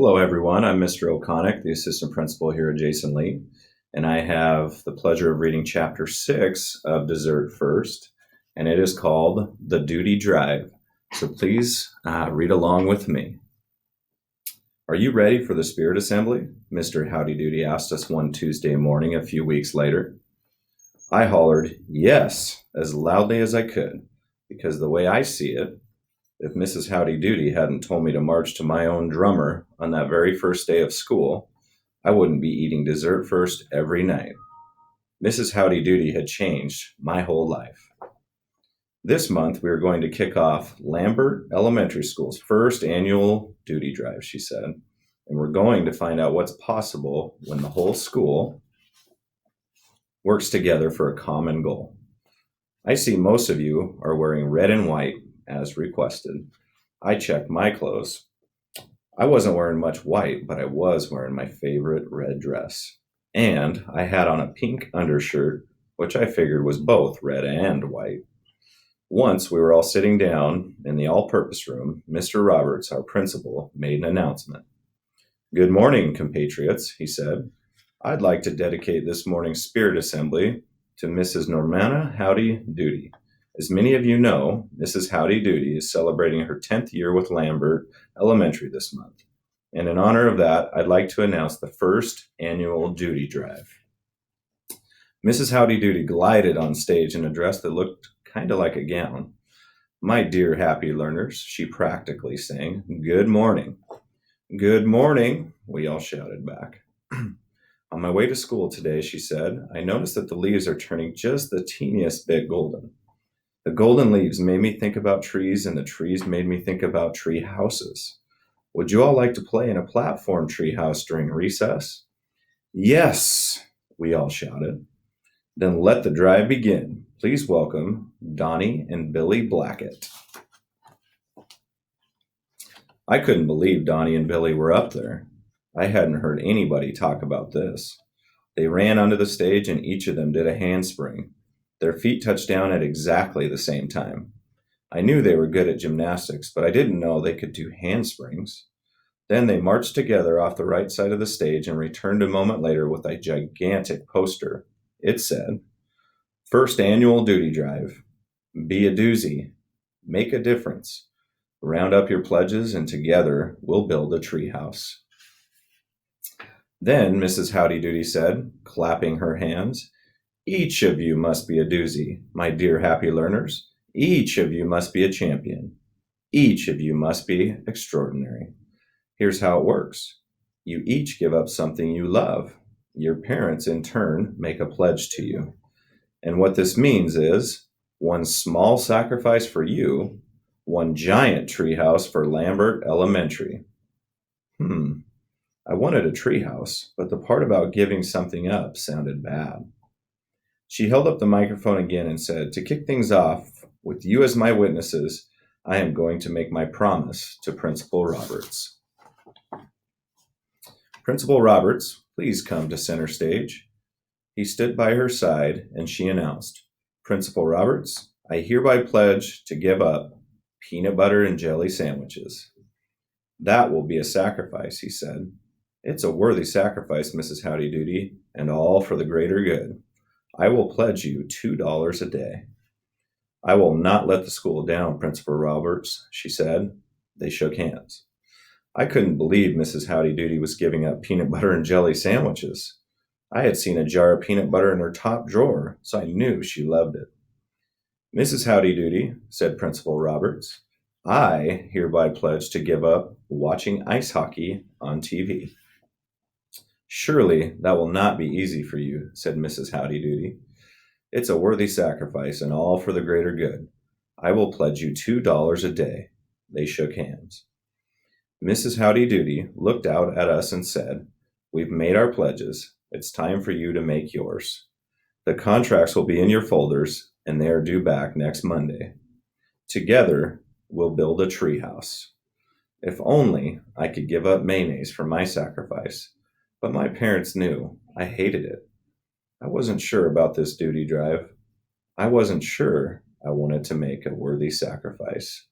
Hello, everyone. I'm Mr. O'Connick, the assistant principal here at Jason Lee, and I have the pleasure of reading Chapter 6 of Dessert First, and it is called The Doody Drive. So please read along with me. Are you ready for the spirit assembly? Mr. Howdy Doody asked us one Tuesday morning a few weeks later. I hollered, yes, as loudly as I could, because the way I see it, if Mrs. Howdy Doody hadn't told me to march to my own drummer on that very first day of school, I wouldn't be eating dessert first every night. Mrs. Howdy Doody had changed my whole life. This month, we are going to kick off Lambert Elementary School's first annual Doody Drive, she said, and we're going to find out what's possible when the whole school works together for a common goal. I see most of you are wearing red and white as requested. I checked my clothes. I wasn't wearing much white, but I was wearing my favorite red dress. And I had on a pink undershirt, which I figured was both red and white. Once we were all sitting down in the all-purpose room, Mr. Roberts, our principal, made an announcement. Good morning, compatriots, he said. I'd like to dedicate this morning's spirit assembly to Mrs. Normanna Howdy Doody. As many of you know, Mrs. Howdy Doody is celebrating her 10th year with Lambert Elementary this month. And in honor of that, I'd like to announce the first annual Doody Drive. Mrs. Howdy Doody glided on stage in a dress that looked kind of like a gown. My dear happy learners, she practically sang, good morning. Good morning, we all shouted back. On my way to school today, she said, I noticed that the leaves are turning just the teeniest bit golden. The golden leaves made me think about trees, and the trees made me think about tree houses. Would you all like to play in a platform tree house during recess? Yes, we all shouted. Then let the drive begin. Please welcome Donnie and Billy Blackett. I couldn't believe Donnie and Billy were up there. I hadn't heard anybody talk about this. They ran onto the stage and each of them did a handspring. Their feet touched down at exactly the same time. I knew they were good at gymnastics, but I didn't know they could do handsprings. Then they marched together off the right side of the stage and returned a moment later with a gigantic poster. It said, First Annual Doody Drive. Be a doozy. Make a difference. Round up your pledges and together we'll build a treehouse. Then Mrs. Howdy Doody said, clapping her hands, Each of you must be a doozy, my dear happy learners. Each of you must be a champion. Each of you must be extraordinary. Here's how it works. You each give up something you love. Your parents, in turn, make a pledge to you. And what this means is one small sacrifice for you, one giant treehouse for Lambert Elementary. I wanted a treehouse, but the part about giving something up sounded bad. She held up the microphone again and said, To kick things off, with you as my witnesses, I am going to make my promise to Principal Roberts. Principal Roberts, please come to center stage. He stood by her side and she announced, Principal Roberts, I hereby pledge to give up peanut butter and jelly sandwiches. That will be a sacrifice, he said. It's a worthy sacrifice, Mrs. Howdy Doody, and all for the greater good. I will pledge you $2 a day. I will not let the school down, Principal Roberts, she said. They shook hands. I couldn't believe Mrs. Howdy Doody was giving up peanut butter and jelly sandwiches. I had seen a jar of peanut butter in her top drawer, so I knew she loved it. Mrs. Howdy Doody, said Principal Roberts, I hereby pledge to give up watching ice hockey on TV. Surely that will not be easy for you, said Mrs. Howdy Doody. It's a worthy sacrifice and all for the greater good. I will pledge you $2 a day. They shook hands. Mrs. Howdy Doody looked out at us and said, We've made our pledges. It's time for you to make yours. The contracts will be in your folders, and they are due back next Monday. Together, we'll build a treehouse. If only I could give up mayonnaise for my sacrifice, but my parents knew I hated it. I wasn't sure about this Doody Drive. I wasn't sure I wanted to make a worthy sacrifice.